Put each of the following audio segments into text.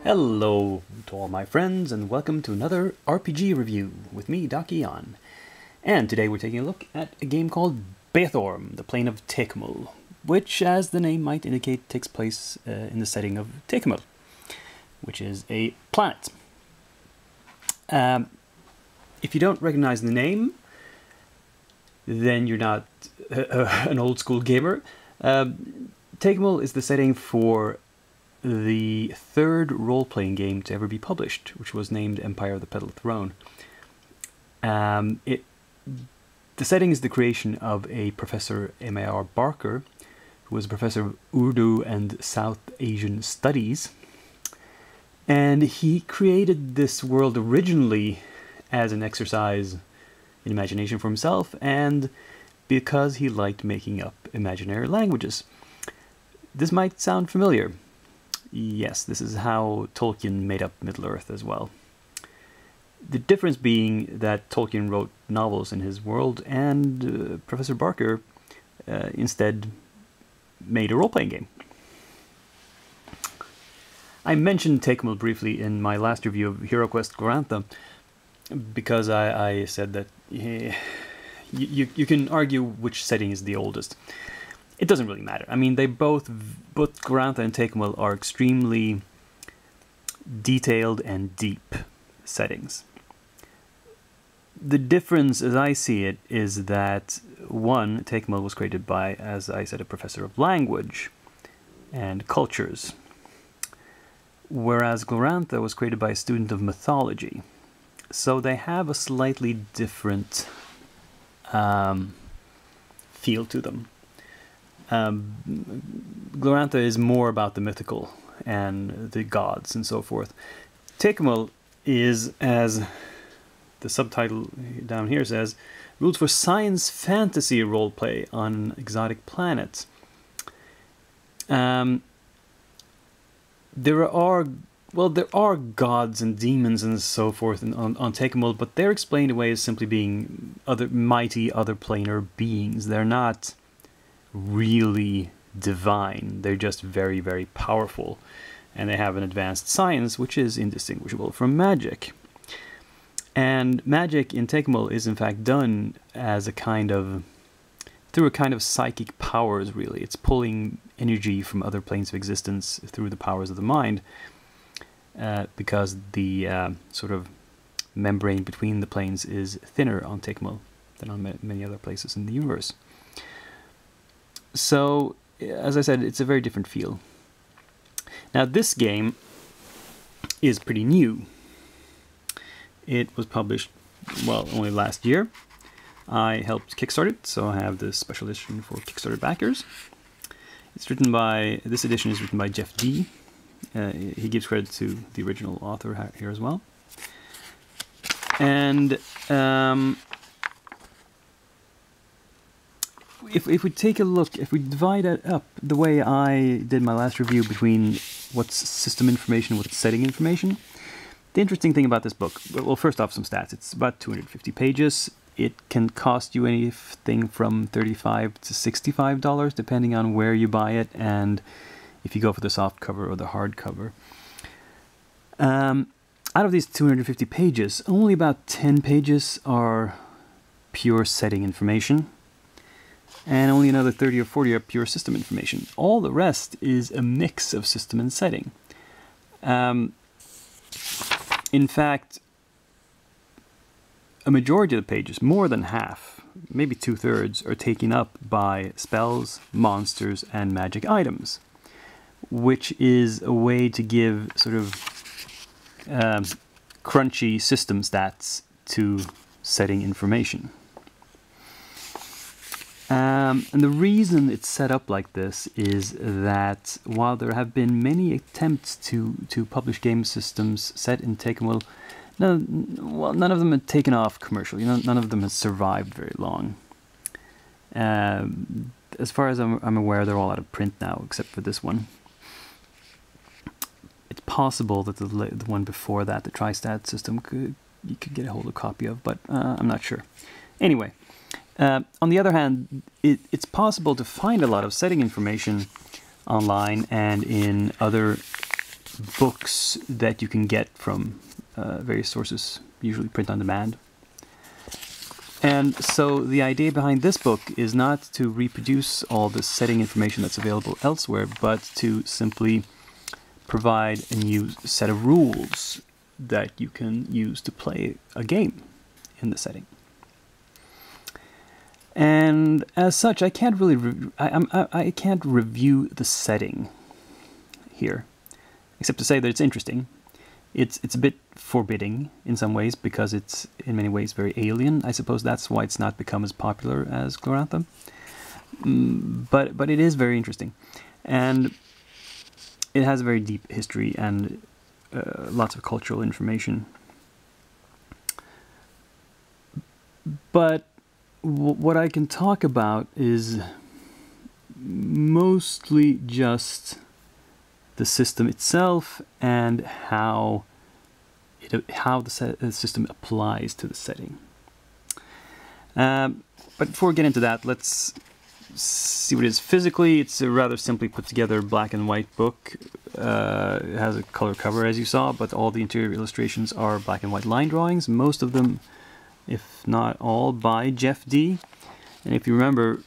Hello to all my friends and welcome to another RPG review with me, Dakian. And today we're taking a look at a game called Bethorm, the Plain of Tekumel, which, as the name might indicate, takes place in the setting of Tekumel, which is a planet. If you don't recognize the name, then you're not an old school gamer. Tekumel is the setting for the third role-playing game to ever be published, which was named Empire of the Petal Throne. The setting is the creation of a Professor M.A.R. Barker, who was a professor of Urdu and South Asian Studies. And he created this world originally as an exercise in imagination for himself, and because he liked making up imaginary languages. This might sound familiar. Yes, this is how Tolkien made up Middle-earth as well. The difference being that Tolkien wrote novels in his world, and Professor Barker instead made a role-playing game. I mentioned Tekumel briefly in my last review of HeroQuest Glorantha, because I said that you can argue which setting is the oldest. It doesn't really matter. I mean, they both Glorantha and Tekumel are extremely detailed and deep settings. The difference, as I see it, is that one, Tekumel was created by, as I said, a professor of language and cultures, whereas Glorantha was created by a student of mythology. So they have a slightly different feel to them. Glorantha is more about the mythical and the gods and so forth. Tekumel is, as the subtitle down here says, rules for science fantasy roleplay on exotic planets. There are gods and demons and so forth on Tekumel, but they're explained away as simply being mighty other planar beings. They're not really divine. They're just very, very powerful, and they have an advanced science which is indistinguishable from magic. And magic in Tekumel is in fact done as through a kind of psychic powers, really. It's pulling energy from other planes of existence through the powers of the mind, because the sort of membrane between the planes is thinner on Tekumel than on many other places in the universe. So, as I said, it's a very different feel. Now, this game is pretty new. It was published, well, only last year. I helped kickstart it, so I have this special edition for Kickstarter backers. This edition is written by Jeff D. He gives credit to the original author here as well. And if we take a look, if we divide it up the way I did my last review between what's system information and what's setting information, the interesting thing about this book, well, first off, some stats. It's about 250 pages. It can cost you anything from $35 to $65, depending on where you buy it and if you go for the soft cover or the hard cover. Out of these 250 pages, only about 10 pages are pure setting information, and only another 30 or 40 are pure system information. All the rest is a mix of system and setting. In fact, a majority of the pages, more than half, maybe 2/3, are taken up by spells, monsters, and magic items, which is a way to give sort of crunchy system stats to setting information. And the reason it's set up like this is that while there have been many attempts to publish game systems set in Tekumel, none of them have taken off commercially. None of them has survived very long. As far as I'm aware, they're all out of print now, except for this one. It's possible that the one before that, the Tristat system, you could get a hold of a copy of, but I'm not sure. Anyway. On the other hand, it's possible to find a lot of setting information online and in other books that you can get from various sources, usually print on demand. And so the idea behind this book is not to reproduce all the setting information that's available elsewhere, but to simply provide a new set of rules that you can use to play a game in the setting. And as such, I can't really I can't review the setting here, except to say that it's interesting. It's a bit forbidding in some ways because it's in many ways very alien. I suppose that's why it's not become as popular as Glorantha. But it is very interesting, and it has a very deep history and lots of cultural information. But what I can talk about is mostly just the system itself and how the system applies to the setting. But before we get into that, let's see what it is. Physically, it's a rather simply put together black and white book. It has a color cover, as you saw, but all the interior illustrations are black and white line drawings, most of them, if not all, by Jeff D. And if you remember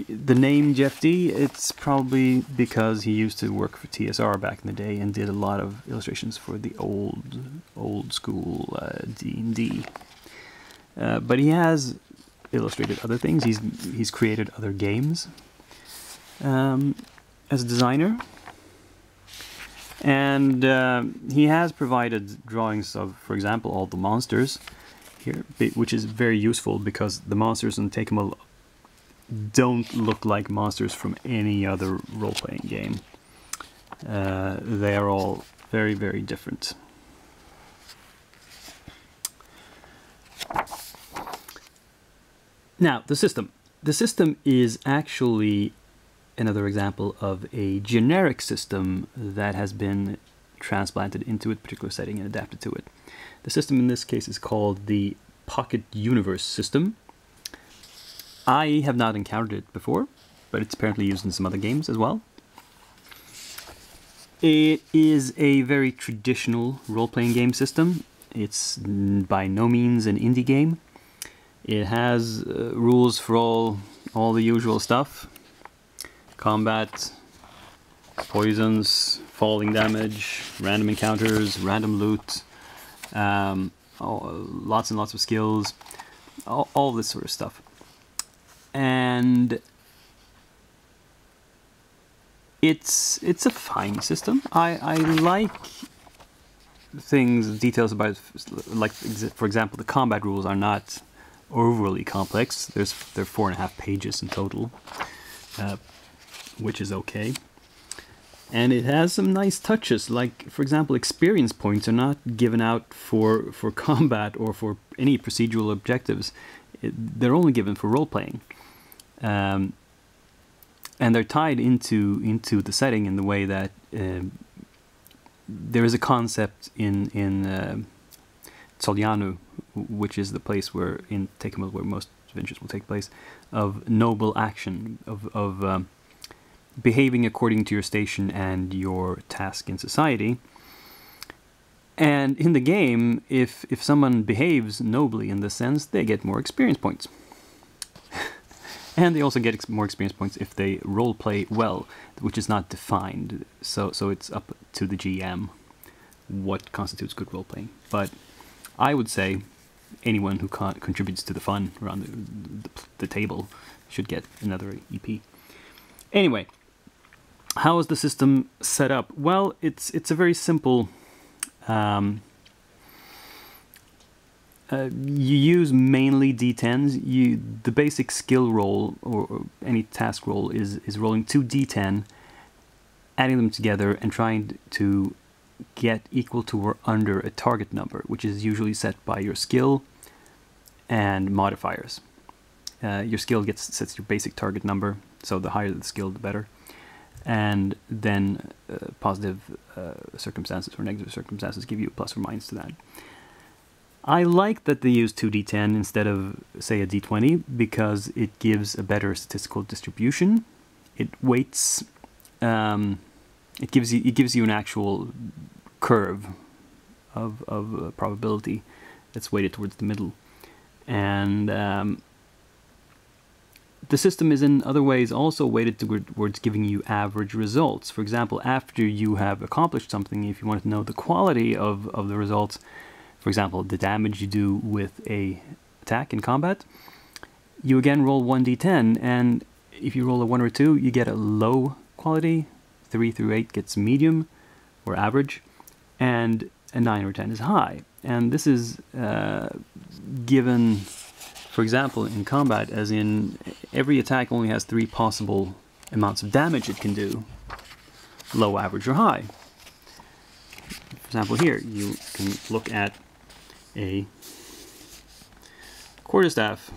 the name Jeff D, it's probably because he used to work for TSR back in the day and did a lot of illustrations for the old school D&D. But he has illustrated other things. He's created other games as a designer, and he has provided drawings of, for example, all the monsters here, which is very useful because the monsters in Tekumel don't look like monsters from any other role-playing game. They are all very, very different. Now, the system. The system is actually another example of a generic system that has been transplanted into a particular setting and adapted to it. The system in this case is called the Pocket Universe system. I have not encountered it before, but it's apparently used in some other games as well. It is a very traditional role-playing game system. It's by no means an indie game. It has rules for all the usual stuff. Combat, poisons, falling damage, random encounters, random loot, lots and lots of skills, all this sort of stuff. And it's a fine system. I like details about it, like, for example, the combat rules are not overly complex. They're 4.5 pages in total, which is okay. And it has some nice touches, like, for example, experience points are not given out for combat or for any procedural objectives. They're only given for role-playing. And they're tied into the setting in the way that there is a concept in Solianu, which is the place where in Tekumel where most adventures will take place, of noble action, of behaving according to your station and your task in society. And in the game, if someone behaves nobly in this sense, they get more experience points. And they also get more experience points if they role-play well, which is not defined. So it's up to the GM what constitutes good role-playing. But I would say anyone who contributes to the fun around the table should get another EP. Anyway, how is the system set up? Well, it's a very simple. You use mainly D10s. The basic skill roll or any task roll is rolling 2 D10, adding them together and trying to get equal to or under a target number, which is usually set by your skill and modifiers. Your skill sets your basic target number, so the higher the skill, the better. And then positive circumstances or negative circumstances give you a plus or minus to that. I like that they use 2d10 instead of, say, a d20 because it gives a better statistical distribution. It weights it gives you an actual curve of probability that's weighted towards the middle, and the system is in other ways also weighted towards giving you average results. For example, after you have accomplished something, if you want to know the quality of the results, for example, the damage you do with a attack in combat, you again roll 1d10, and if you roll a 1 or 2, you get a low quality, 3 through 8 gets medium or average, and a 9 or 10 is high. And this is given, for example, in combat, as in every attack only has 3 possible amounts of damage it can do, low, average, or high. For example, here you can look at a quarterstaff,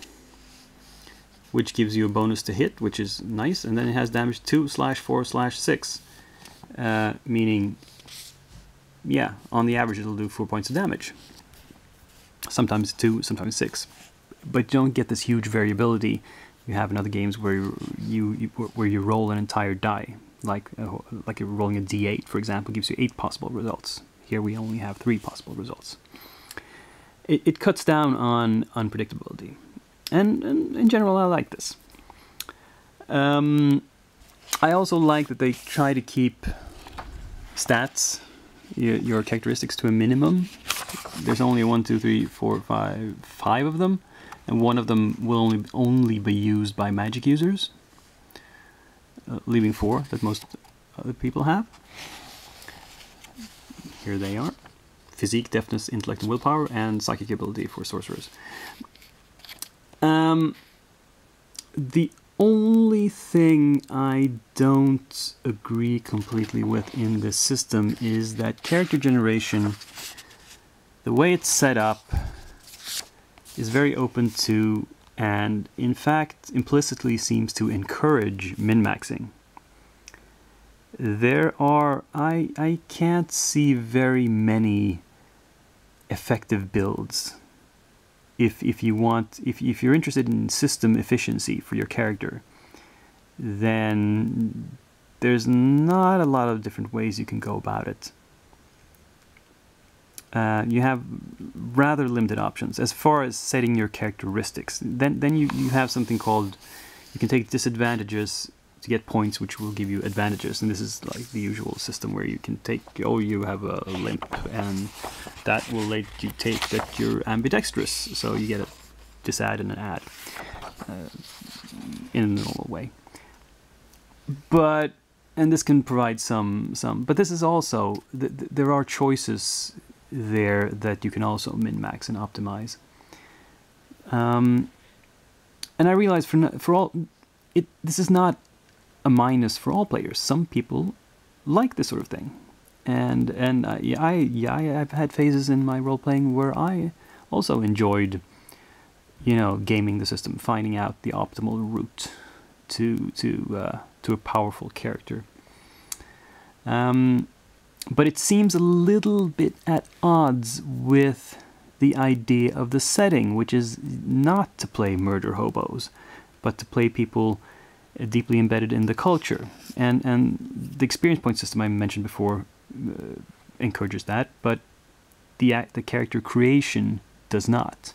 which gives you a bonus to hit, which is nice, and then it has damage 2/4/6, meaning, yeah, on the average it'll do 4 points of damage. Sometimes 2, sometimes 6. But you don't get this huge variability you have in other games where you roll an entire die, like you're rolling a d8, for example, gives you 8 possible results. Here we only have 3 possible results. It cuts down on unpredictability, and in general I like this. I also like that they try to keep stats, your characteristics, to a minimum. There's only 1, 2, 3, 4, 5 of them, and one of them will only be used by magic users, leaving 4 that most other people have. Here they are: physique, deftness, intellect, and willpower, and psychic ability for sorcerers. The only thing I don't agree completely with in this system is that character generation, the way it's set up, is very open to, and in fact implicitly seems to encourage, min-maxing. I can't see very many effective builds. If you're interested in system efficiency for your character, then there's not a lot of different ways you can go about it. You have rather limited options as far as setting your characteristics. Then you have something called, you can take disadvantages to get points which will give you advantages, and this is like the usual system where you can take, oh, you have a limp, and that will let you take that you're ambidextrous, so you get a disadd and an add in a normal way. But, and this can provide some, but this is also, there are choices there that you can also min-max and optimize. And I realize for all, this is not a minus for all players. Some people like this sort of thing, and I've had phases in my role playing where I also enjoyed, you know, gaming the system, finding out the optimal route to a powerful character. But it seems a little bit at odds with the idea of the setting, which is not to play murder hobos, but to play people deeply embedded in the culture. And the experience point system I mentioned before encourages that, but the character creation does not.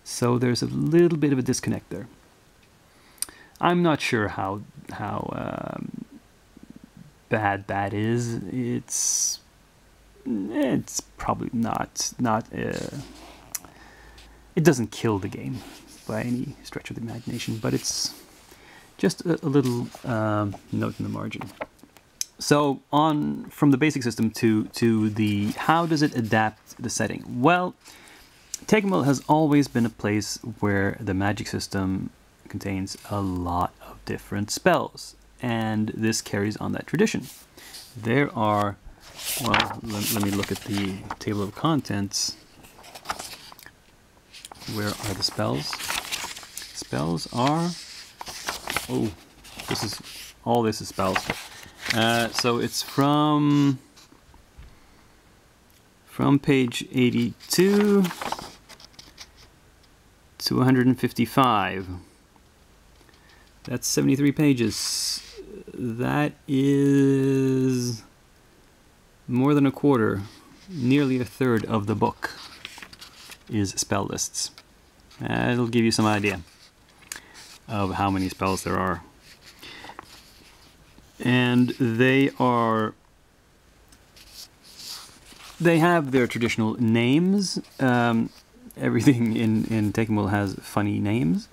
So there's a little bit of a disconnect there. I'm not sure how bad that is. It's probably not it doesn't kill the game by any stretch of the imagination, but it's just a little note in the margin. So on from the basic system to the how does it adapt the setting? Well, Tekumel has always been a place where the magic system contains a lot of different spells, and this carries on that tradition. There are, well, let me look at the table of contents. Where are the spells? Spells are, oh, all this is spells. So it's from page 82 to 155. That's 73 pages. that is more than a quarter, nearly a third of the book is spell lists. It'll give you some idea of how many spells there are. And they have their traditional names. Everything in Tekumel has funny names.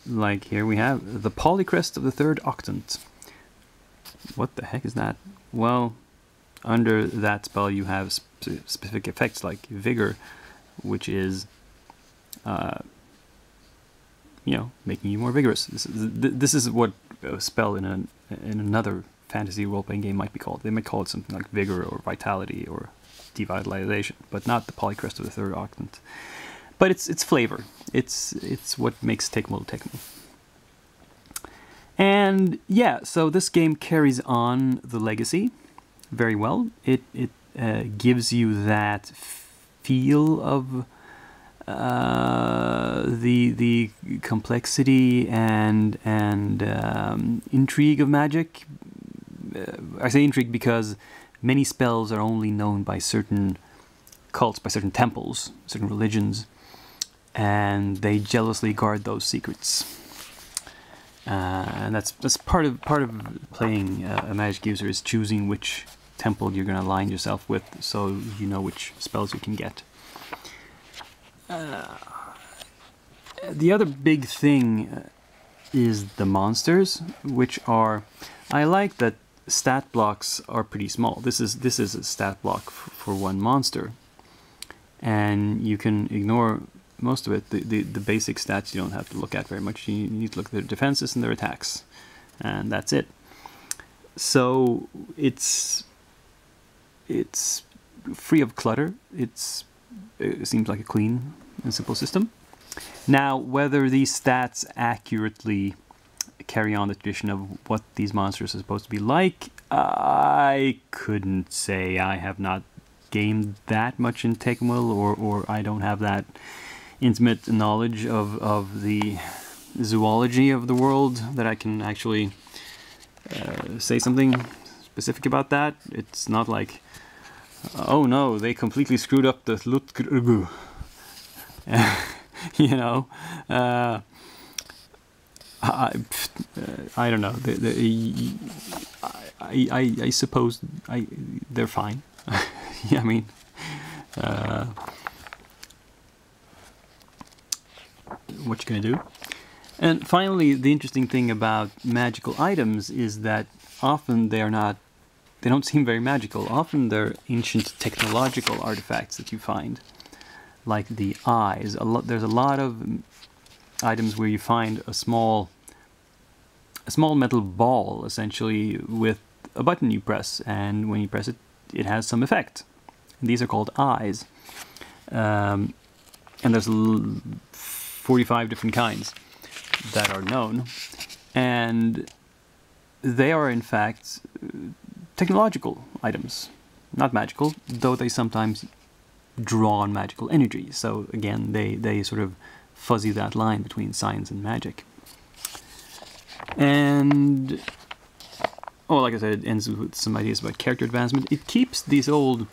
Like here we have the Polycrest of the Third Octant. What the heck is that? Well, under that spell you have specific effects like Vigor, which is, you know, making you more vigorous. This is what a spell in another fantasy role-playing game might be called. They might call it something like Vigor or Vitality or Devitalization, but not the Polycrest of the Third Octant. But it's flavor. It's what makes Tekumel Tekumel. And yeah, so this game carries on the legacy very well. It gives you that feel of the complexity and intrigue of magic. I say intrigue because many spells are only known by certain cults, by certain temples, certain religions, and they jealously guard those secrets. And that's part of playing a magic user, is choosing which temple you're going to align yourself with, so you know which spells you can get. The other big thing is the monsters, which are, I like that stat blocks are pretty small. This is a stat block for one monster, and you can ignore most of it. The basic stats you don't have to look at very much. You need to look at their defenses and their attacks, and that's it. So it's free of clutter. It seems like a clean and simple system. Now, whether these stats accurately carry on the tradition of what these monsters are supposed to be like, I couldn't say. I have not gamed that much in Tekumel, or I don't have that intimate knowledge of the zoology of the world that I can actually say something specific about that. It's not like, oh no, they completely screwed up the Lutgrgu. You know, I don't know. I suppose they're fine. Yeah, I mean, what you gonna do? And finally, the interesting thing about magical items is that often they don't seem very magical. Often they're ancient technological artifacts that you find, like the eyes. There's a lot of items where you find a small metal ball, essentially, with a button you press, and when you press it, it has some effect. And these are called eyes. And there's 45 different kinds that are known, and they are in fact technological items, not magical, though they sometimes draw on magical energy. So again, they sort of fuzzy that line between science and magic. And oh, like I said, it ends with some ideas about character advancement. It keeps these old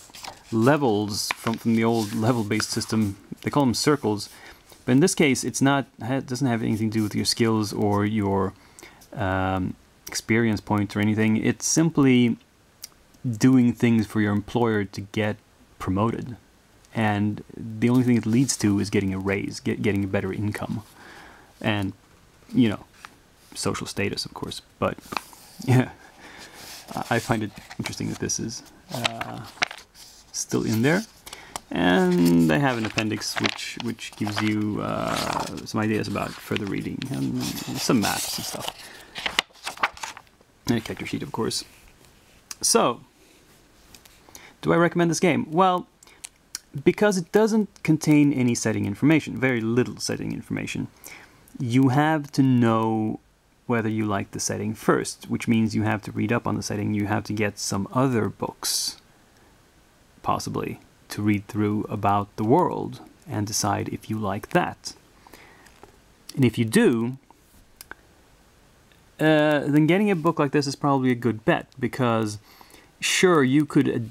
levels from the old level-based system. They call them circles, but in this case, it doesn't have anything to do with your skills or your experience points or anything. It's simply doing things for your employer to get promoted, and the only thing it leads to is getting a raise, getting a better income, and you know, social status, of course. But yeah, I find it interesting that this is still in there. And they have an appendix which gives you some ideas about further reading and some maps and stuff. And a character sheet, of course. So, do I recommend this game? Well, because it doesn't contain any setting information, very little setting information, you have to know whether you like the setting first, which means you have to read up on the setting. You have to get some other books, possibly, to read through about the world and decide if you like that. And if you do, then getting a book like this is probably a good bet, because sure, you could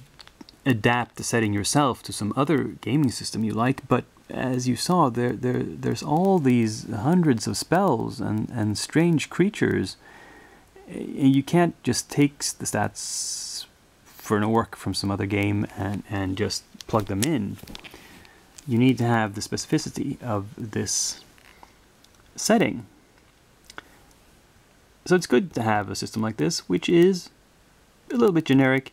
adapt the setting yourself to some other gaming system you like, but as you saw, there's all these hundreds of spells and strange creatures. You can't just take the stats for an orc from some other game and just plug them in. You need to have the specificity of this setting. So it's good to have a system like this, which is a little bit generic,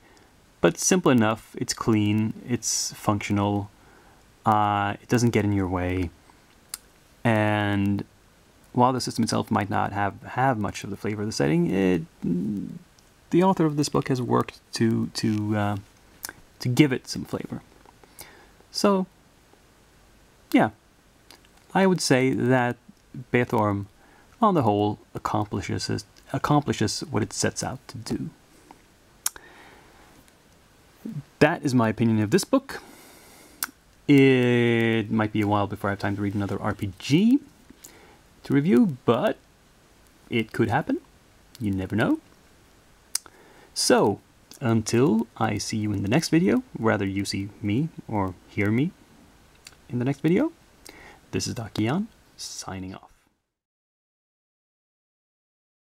but simple enough. It's clean, it's functional, it doesn't get in your way, and while the system itself might not have much of the flavor of the setting, the author of this book has worked to give it some flavor. So, yeah, I would say that Bethorm, on the whole, accomplishes what it sets out to do. That is my opinion of this book. It might be a while before I have time to read another RPG to review, but it could happen. You never know. So, until I see you in the next video, rather you see me or hear me in the next video, this is Dakian, signing off.